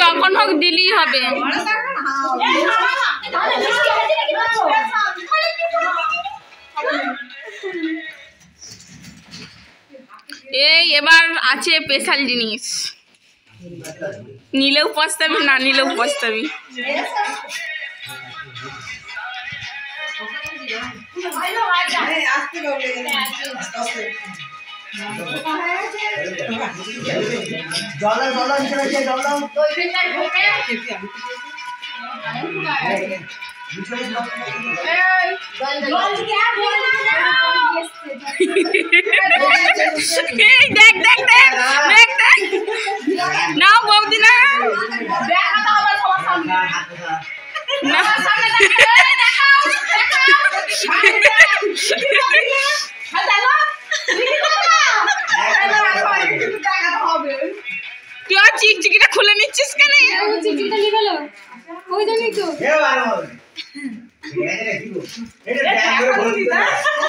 যখন হোক দিলেই হবে। এই এবার আছে স্পেশাল জিনিস, নিলেও পস্তাবি না নিলেও পস্তাবি। দেখ দেখ দেখ দেখ দেখ নাও বৌদি না তুই আর চিকচিকিটা খুলে নিচ্ছিস কেন? চিকচিকিটা নিয়ে গেল ওই জন্যই তো